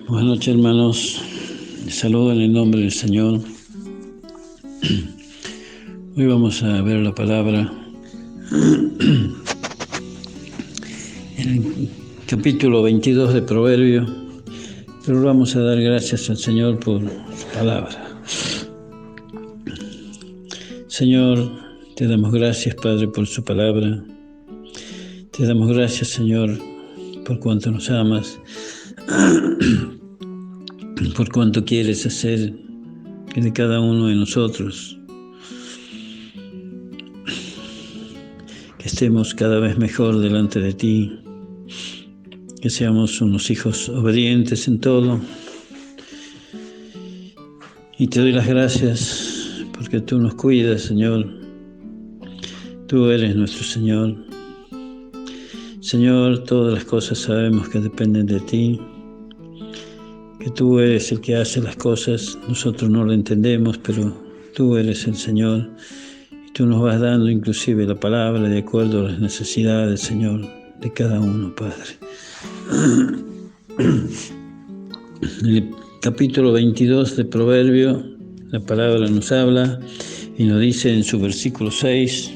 Buenas noches, hermanos. Les saludo en el nombre del Señor. Hoy vamos a ver la palabra en el capítulo 22 de Proverbios, pero vamos a dar gracias al Señor por su palabra. Señor, te damos gracias, Padre, por su palabra. Te damos gracias, Señor, por cuanto nos amas, por cuanto quieres hacer de cada uno de nosotros que estemos cada vez mejor delante de ti, que seamos unos hijos obedientes en todo. Y te doy las gracias porque tú nos cuidas, Señor. Tú eres nuestro Señor. Señor, todas las cosas sabemos que dependen de ti, que tú eres el que hace las cosas. Nosotros no lo entendemos, pero tú eres el Señor y tú nos vas dando inclusive la palabra de acuerdo a las necesidades, Señor, de cada uno, Padre. En el capítulo 22 de Proverbios, la palabra nos habla y nos dice en su versículo 6: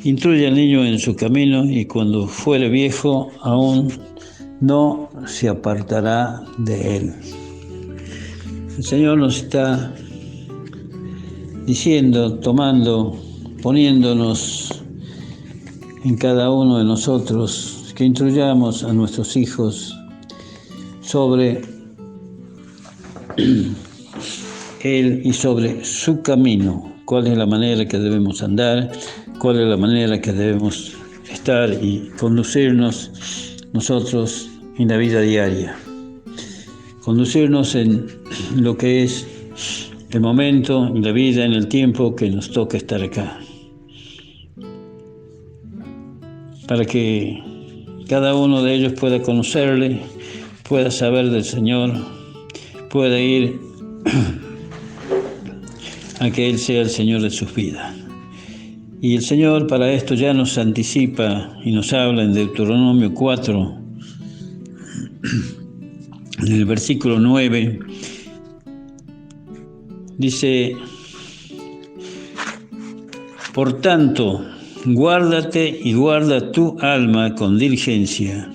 instruye al niño en su camino, y cuando fuere viejo aún no se apartará de él. El Señor nos está diciendo, poniéndonos en cada uno de nosotros, que instruyamos a nuestros hijos sobre Él y sobre su camino, cuál es la manera que debemos andar, cuál es la manera que debemos estar y conducirnos nosotros en la vida diaria. Conducirnos en lo que es el momento, en la vida, en el tiempo que nos toca estar acá. Para que cada uno de ellos pueda conocerle, pueda saber del Señor, pueda ir a que Él sea el Señor de sus vidas. Y el Señor para esto ya nos anticipa y nos habla en Deuteronomio 4, en el versículo 9, dice: por tanto, guárdate y guarda tu alma con diligencia,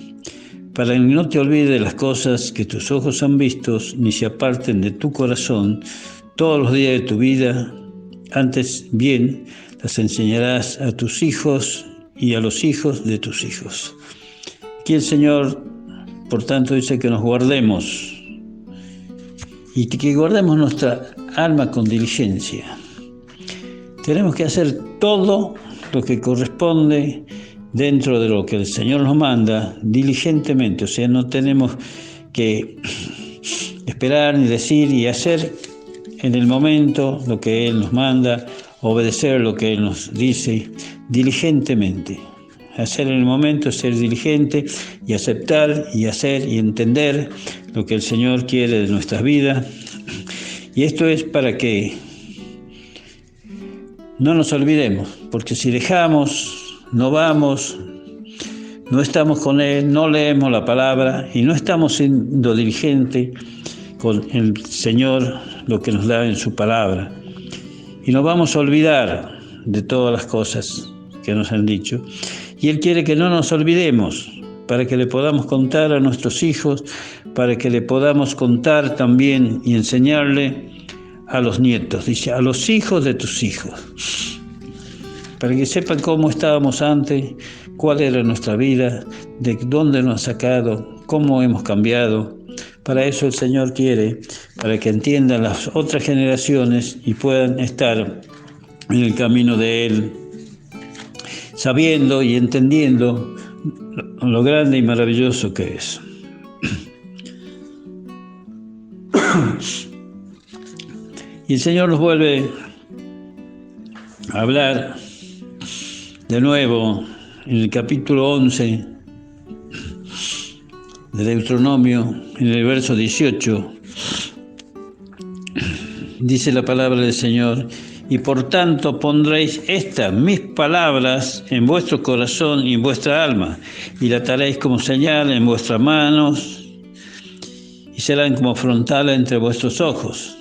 para que no te olvides de las cosas que tus ojos han visto, ni se aparten de tu corazón todos los días de tu vida. Antes bien, las enseñarás a tus hijos y a los hijos de tus hijos. Aquí el Señor, por tanto, dice que nos guardemos y que guardemos nuestra alma con diligencia. Tenemos que hacer todo lo que corresponde dentro de lo que el Señor nos manda diligentemente. O sea, no tenemos que esperar ni decir y hacer en el momento lo que Él nos manda, obedecer lo que Él nos dice diligentemente. Hacer en el momento, ser diligente y aceptar y hacer y entender lo que el Señor quiere de nuestras vidas. Y esto es para que no nos olvidemos, porque si dejamos, no vamos, no estamos con Él, no leemos la palabra y no estamos siendo diligentes con el Señor, lo que nos da en su palabra, y nos vamos a olvidar de todas las cosas que nos han dicho, y Él quiere que no nos olvidemos, para que le podamos contar a nuestros hijos, para que le podamos contar también y enseñarle a los nietos, dice, a los hijos de tus hijos, para que sepan cómo estábamos antes, cuál era nuestra vida, de dónde nos ha sacado, cómo hemos cambiado. Para eso el Señor quiere, para que entiendan las otras generaciones y puedan estar en el camino de Él, sabiendo y entendiendo lo grande y maravilloso que es. Y el Señor nos vuelve a hablar de nuevo en el capítulo 11 de Deuteronomio, en el verso 18, dice la palabra del Señor: y por tanto pondréis estas mis palabras en vuestro corazón y en vuestra alma, y la ataréis como señal en vuestras manos, y serán como frontales entre vuestros ojos.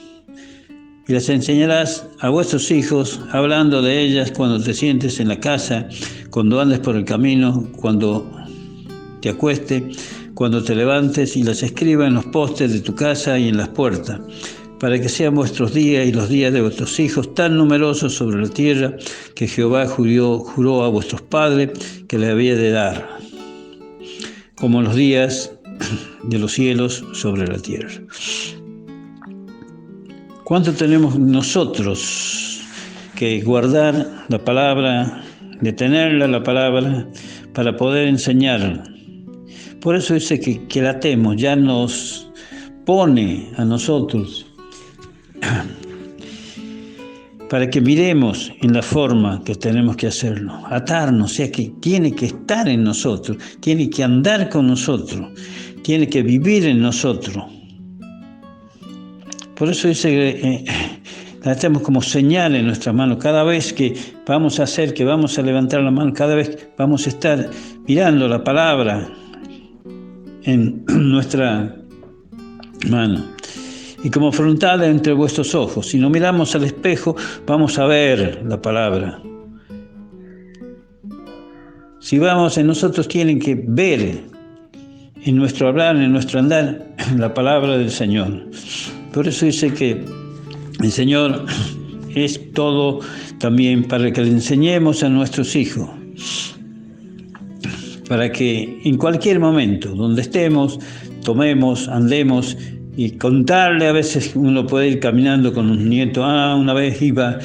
Y las enseñarás a vuestros hijos, hablando de ellas cuando te sientes en la casa, cuando andes por el camino, cuando te acuestes, cuando te levantes, y las escribas en los postes de tu casa y en las puertas, para que sean vuestros días y los días de vuestros hijos tan numerosos sobre la tierra que Jehová juró a vuestros padres que le había de dar, como los días de los cielos sobre la tierra. ¿Cuánto tenemos nosotros que guardar la palabra, detenerla la palabra, para poder enseñarla? Por eso dice que la atemos, ya nos pone a nosotros para que miremos en la forma que tenemos que hacerlo, atarnos, o sea que tiene que estar en nosotros, tiene que andar con nosotros, tiene que vivir en nosotros. Por eso dice que la hacemos como señal en nuestras manos. Cada vez que vamos a hacer, que vamos a levantar la mano, cada vez vamos a estar mirando la palabra en nuestra mano. Y como frontal entre vuestros ojos. Si no miramos al espejo, vamos a ver la palabra. Si vamos, en nosotros tienen que ver en nuestro hablar, en nuestro andar, la palabra del Señor. Por eso dice que el Señor es todo también para que le enseñemos a nuestros hijos, para que en cualquier momento, donde estemos, tomemos, andemos, y contarle. A veces uno puede ir caminando con un nieto, una vez iba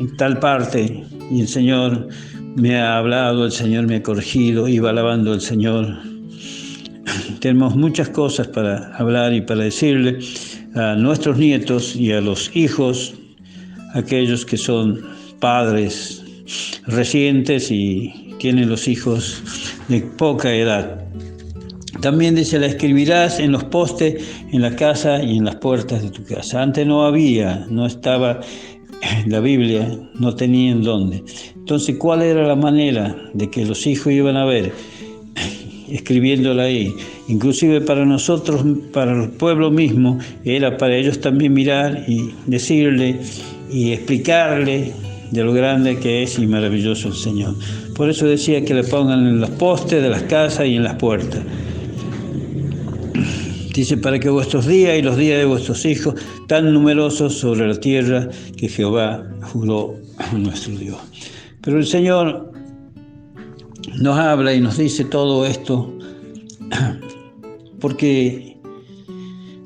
en tal parte y el Señor me ha hablado, el Señor me ha corregido, iba alabando al Señor. Tenemos muchas cosas para hablar y para decirle a nuestros nietos y a los hijos, aquellos que son padres recientes y tienen los hijos de poca edad. También dice, la escribirás en los postes, en la casa y en las puertas de tu casa. Antes no estaba la Biblia, no tenían dónde. Entonces, ¿cuál era la manera de que los hijos iban a ver? Escribiéndola ahí. Inclusive para nosotros, para el pueblo mismo, era para ellos también mirar y decirle y explicarle de lo grande que es y maravilloso el Señor. Por eso decía que le pongan en los postes de las casas y en las puertas. Dice, para que vuestros días y los días de vuestros hijos, tan numerosos sobre la tierra que Jehová juró a nuestro Dios. Pero el Señor nos habla y nos dice todo esto porque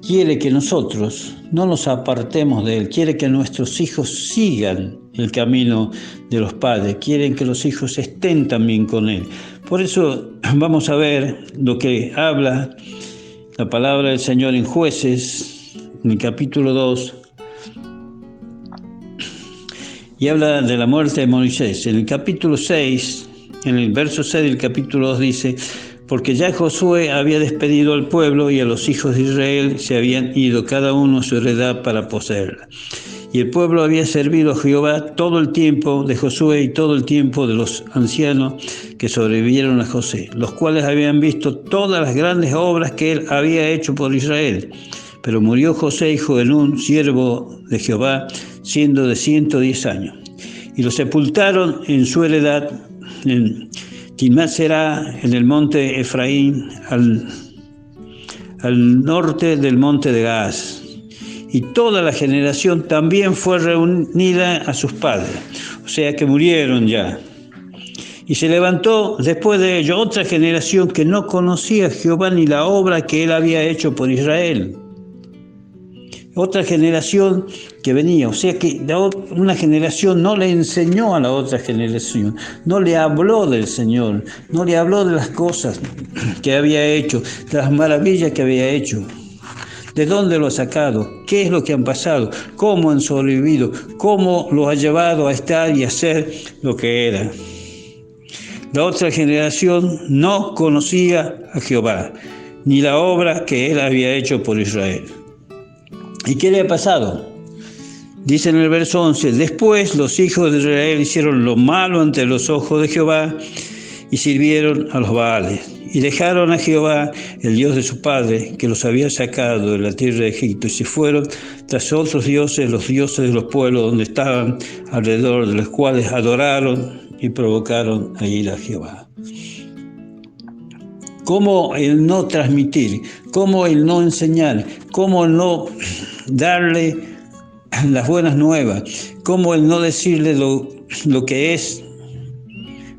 quiere que nosotros no nos apartemos de Él, quiere que nuestros hijos sigan el camino de los padres, quieren que los hijos estén también con Él. Por eso vamos a ver lo que habla la palabra del Señor en Jueces, en el capítulo 2, y habla de la muerte de Moisés. En el capítulo 6, en el verso 6 del capítulo 2 dice, porque ya Josué había despedido al pueblo y a los hijos de Israel se habían ido cada uno a su heredad para poseerla. Y el pueblo había servido a Jehová todo el tiempo de Josué y todo el tiempo de los ancianos que sobrevivieron a José, los cuales habían visto todas las grandes obras que él había hecho por Israel. Pero murió José, hijo de Nun, siervo de Jehová, siendo de 110 años. Y lo sepultaron en su heredad, en Timnat-Será, en el monte Efraín, al norte del monte de Gaas. Y toda la generación también fue reunida a sus padres, o sea que murieron ya. Y se levantó después de ello otra generación que no conocía a Jehová ni la obra que él había hecho por Israel. Otra generación que venía, o sea que una generación no le enseñó a la otra generación, no le habló del Señor, no le habló de las cosas que había hecho, de las maravillas que había hecho. ¿De dónde lo ha sacado? ¿Qué es lo que han pasado? ¿Cómo han sobrevivido? ¿Cómo lo ha llevado a estar y a ser lo que era? La otra generación no conocía a Jehová, ni la obra que él había hecho por Israel. ¿Y qué le ha pasado? Dice en el verso 11, después los hijos de Israel hicieron lo malo ante los ojos de Jehová y sirvieron a los Baales. Y dejaron a Jehová, el Dios de su padre, que los había sacado de la tierra de Egipto, y se fueron tras otros dioses, los dioses de los pueblos donde estaban alrededor, de los cuales adoraron y provocaron a ir a Jehová. ¿Cómo el no transmitir? ¿Cómo el no enseñar? ¿Cómo el no darle las buenas nuevas? ¿Cómo el no decirle lo que es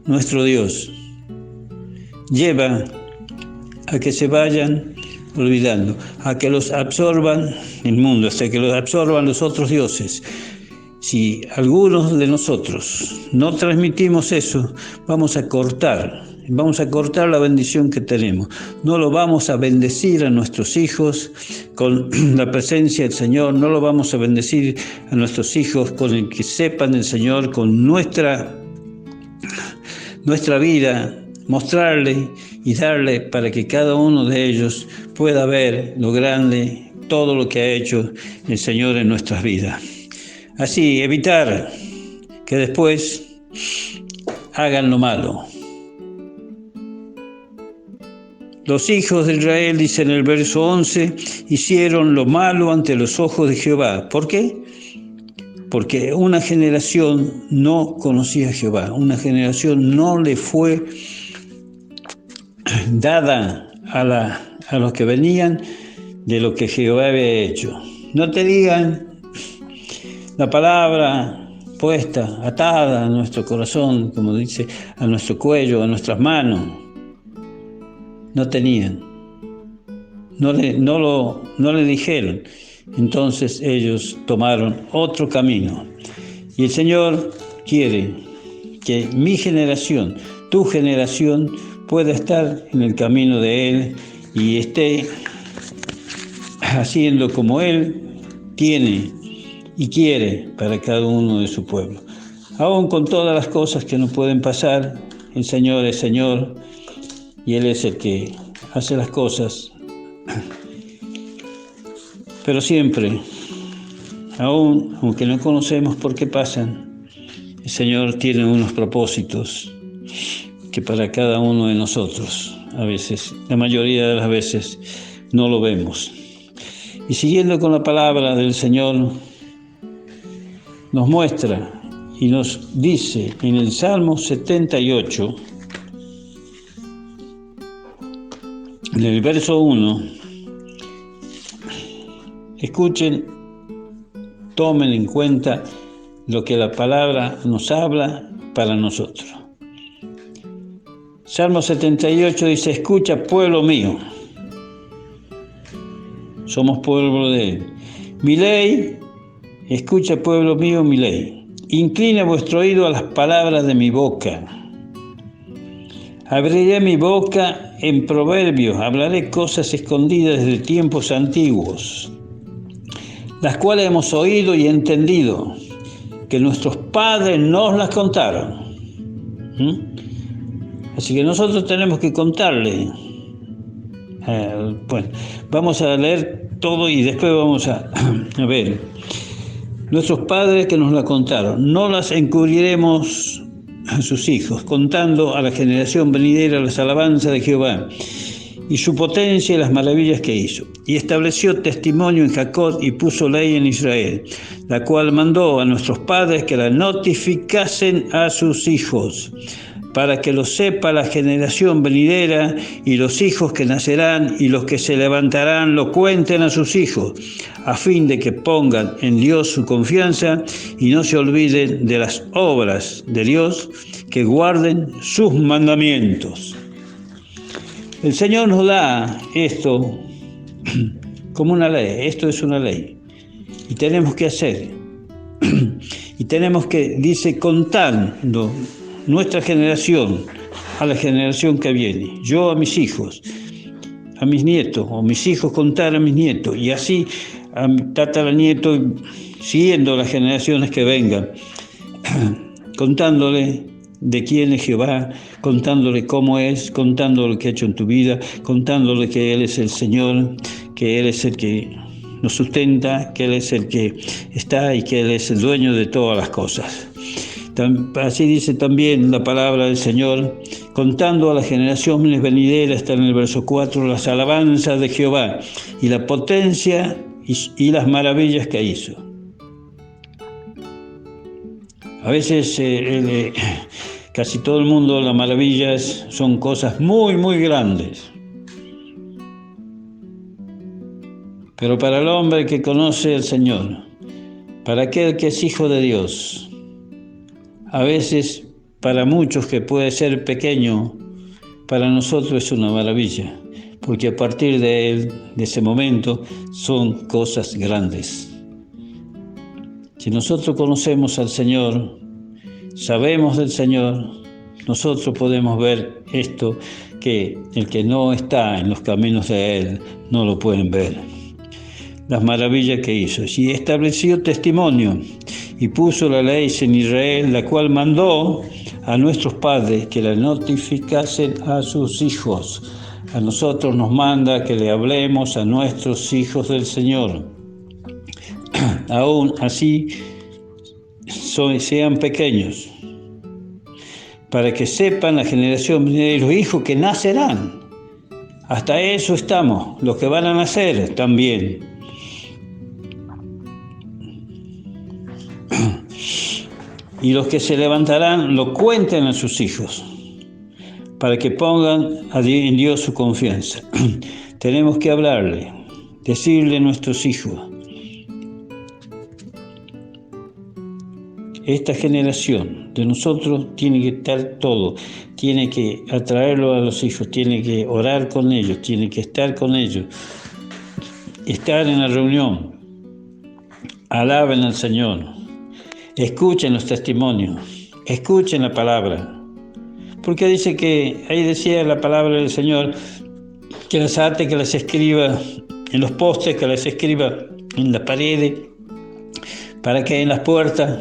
nuestro Dios? Lleva a que se vayan olvidando, a que los absorban el mundo, hasta que los absorban los otros dioses. Si algunos de nosotros no transmitimos eso, vamos a cortar la bendición que tenemos. No lo vamos a bendecir a nuestros hijos con la presencia del Señor, no lo vamos a bendecir a nuestros hijos con el que sepan del Señor, con nuestra vida, mostrarle y darle para que cada uno de ellos pueda ver lo grande, todo lo que ha hecho el Señor en nuestras vidas. Así, evitar que después hagan lo malo. Los hijos de Israel, dice en el verso 11, hicieron lo malo ante los ojos de Jehová. ¿Por qué? Porque una generación no conocía a Jehová, una generación no le fue dada a los que venían de lo que Jehová había hecho. No te digan la palabra puesta, atada a nuestro corazón, como dice, a nuestro cuello, a nuestras manos. No tenían, no le dijeron. Entonces ellos tomaron otro camino. Y el Señor quiere que mi generación, tu generación, pueda estar en el camino de Él y esté haciendo como Él tiene y quiere para cada uno de su pueblo. Aún con todas las cosas que nos pueden pasar, el Señor es Señor y Él es el que hace las cosas. Pero siempre, aunque no conocemos por qué pasan, el Señor tiene unos propósitos que para cada uno de nosotros, a veces, la mayoría de las veces, no lo vemos. Y siguiendo con la palabra del Señor, nos muestra y nos dice en el Salmo 78, en el verso 1, escuchen, tomen en cuenta lo que la palabra nos habla para nosotros. Salmo 78 dice, escucha, pueblo mío. Somos pueblo de Él. Mi ley, escucha, pueblo mío, mi ley. Inclina vuestro oído a las palabras de mi boca. Abriré mi boca en proverbios, hablaré cosas escondidas desde tiempos antiguos, las cuales hemos oído y entendido, que nuestros padres nos las contaron. Así que nosotros tenemos que contarle. Bueno, vamos a leer todo y después vamos a ver. Nuestros padres que nos la contaron, no las encubriremos a sus hijos, contando a la generación venidera las alabanzas de Jehová y su potencia y las maravillas que hizo. Y estableció testimonio en Jacob y puso ley en Israel, la cual mandó a nuestros padres que la notificasen a sus hijos, para que lo sepa la generación venidera y los hijos que nacerán y los que se levantarán lo cuenten a sus hijos, a fin de que pongan en Dios su confianza y no se olviden de las obras de Dios, que guarden sus mandamientos. El Señor nos da esto como una ley. Esto es una ley y tenemos que hacer y tenemos que, dice, contando nuestra generación a la generación que viene, yo a mis hijos, a mis nietos, o mis hijos contar a mis nietos, y así a mi tataranieto, siguiendo las generaciones que vengan, contándole de quién es Jehová, contándole cómo es, contándole lo que ha hecho en tu vida, contándole que Él es el Señor, que Él es el que nos sustenta, que Él es el que está y que Él es el dueño de todas las cosas. Así dice también la palabra del Señor, contando a las generaciones venideras, está en el verso 4, las alabanzas de Jehová y la potencia y las maravillas que hizo. A veces casi todo el mundo, las maravillas son cosas muy, muy grandes. Pero para el hombre que conoce al Señor, para aquel que es hijo de Dios, a veces para muchos que puede ser pequeño, para nosotros es una maravilla, porque a partir de ese momento, son cosas grandes. Si nosotros conocemos al Señor, sabemos del Señor, nosotros podemos ver esto que el que no está en los caminos de Él no lo pueden ver. Las maravillas que hizo. Y estableció testimonio y puso la ley en Israel, la cual mandó a nuestros padres que la notificasen a sus hijos. A nosotros nos manda que le hablemos a nuestros hijos del Señor. Aún así sean pequeños, para que sepan la generación de los hijos que nacerán. Hasta eso estamos, los que van a nacer también. Y los que se levantarán lo cuenten a sus hijos, para que pongan en Dios su confianza. Tenemos que hablarle, decirle a nuestros hijos, esta generación de nosotros tiene que estar todo, tiene que atraerlo a los hijos, tiene que orar con ellos, tiene que estar con ellos, estar en la reunión, alaben al Señor, escuchen los testimonios, escuchen la palabra, porque dice que, ahí decía la palabra del Señor, que las ate, que las escriba en los postes, que las escriba en las paredes, para que en las puertas.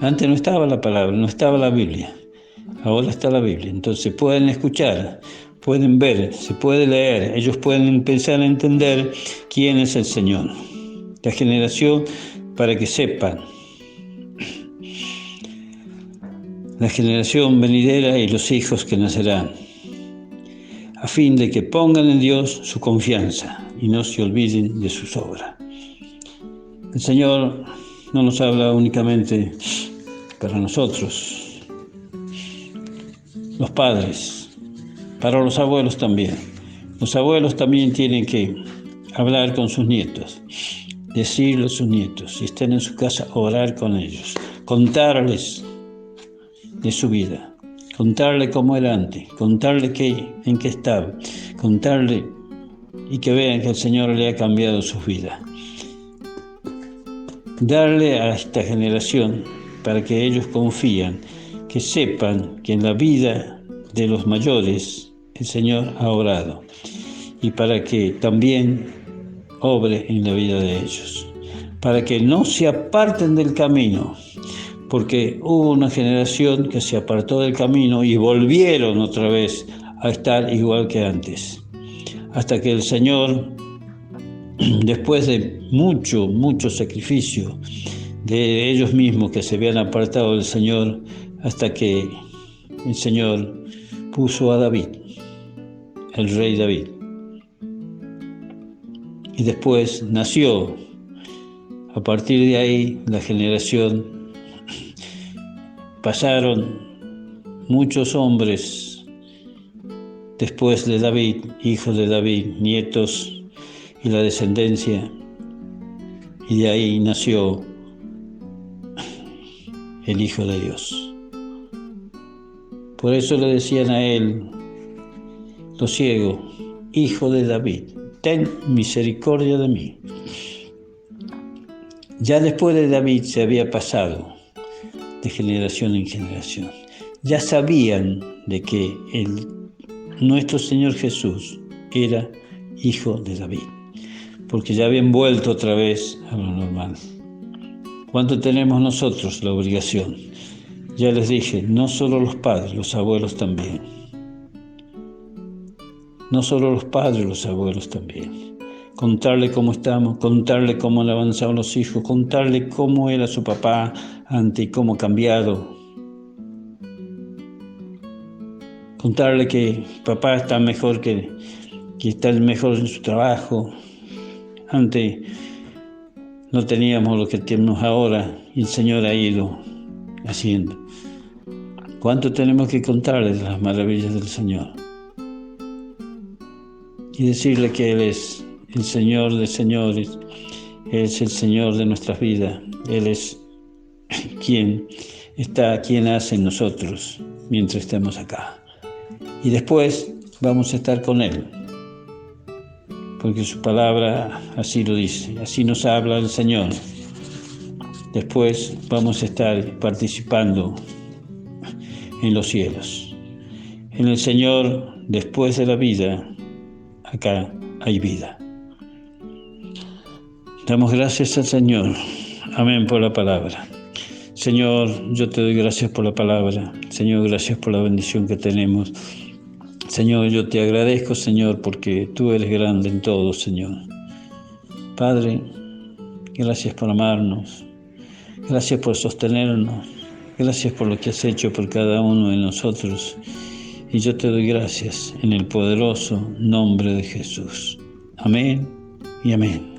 Antes no estaba la palabra, no estaba la Biblia, ahora está la Biblia. Entonces pueden escuchar, pueden ver, se puede leer, ellos pueden empezar a entender quién es el Señor. La generación, para que sepan, la generación venidera y los hijos que nacerán, a fin de que pongan en Dios su confianza y no se olviden de sus obras. El Señor no nos habla únicamente para nosotros, los padres, para los abuelos también. Los abuelos también tienen que hablar con sus nietos, decirle a sus nietos, si están en su casa, orar con ellos, contarles de su vida, contarle cómo era antes, contarle en qué estaba, contarle y que vean que el Señor le ha cambiado su vida. Darle a esta generación para que ellos confíen, que sepan que en la vida de los mayores el Señor ha obrado y para que también obre en la vida de ellos, para que no se aparten del camino, porque hubo una generación que se apartó del camino y volvieron otra vez a estar igual que antes, hasta que el Señor, después de mucho sacrificio de ellos mismos que se habían apartado del Señor, hasta que el Señor puso a David, el rey David. Y después nació, a partir de ahí, la generación, pasaron muchos hombres después de David, hijos de David, nietos y la descendencia, y de ahí nació el Hijo de Dios. Por eso le decían a él, los ciegos, Hijo de David, ten misericordia de mí. Ya después de David se había pasado de generación en generación. Ya sabían de que nuestro Señor Jesús era hijo de David, porque ya habían vuelto otra vez a lo normal. ¿Cuánto tenemos nosotros la obligación? Ya les dije, no solo los padres, los abuelos también. No solo los padres, los abuelos también. Contarle cómo estamos, contarle cómo han avanzado los hijos, contarle cómo era su papá ante cómo ha cambiado. Contarle que papá está mejor, que está mejor en su trabajo. Antes no teníamos lo que tenemos ahora y el Señor ha ido haciendo. ¿Cuánto tenemos que contarle de las maravillas del Señor? Y decirle que Él es el Señor de señores, Él es el Señor de nuestras vidas, Él es quien hace en nosotros mientras estemos acá. Y después vamos a estar con Él, porque su palabra así lo dice, así nos habla el Señor. Después vamos a estar participando en los cielos. En el Señor, después de la vida, acá hay vida. Damos gracias al Señor. Amén por la palabra. Señor, yo te doy gracias por la palabra. Señor, gracias por la bendición que tenemos. Señor, yo te agradezco, Señor, porque tú eres grande en todo, Señor. Padre, gracias por amarnos. Gracias por sostenernos. Gracias por lo que has hecho por cada uno de nosotros. Y yo te doy gracias en el poderoso nombre de Jesús. Amén y amén.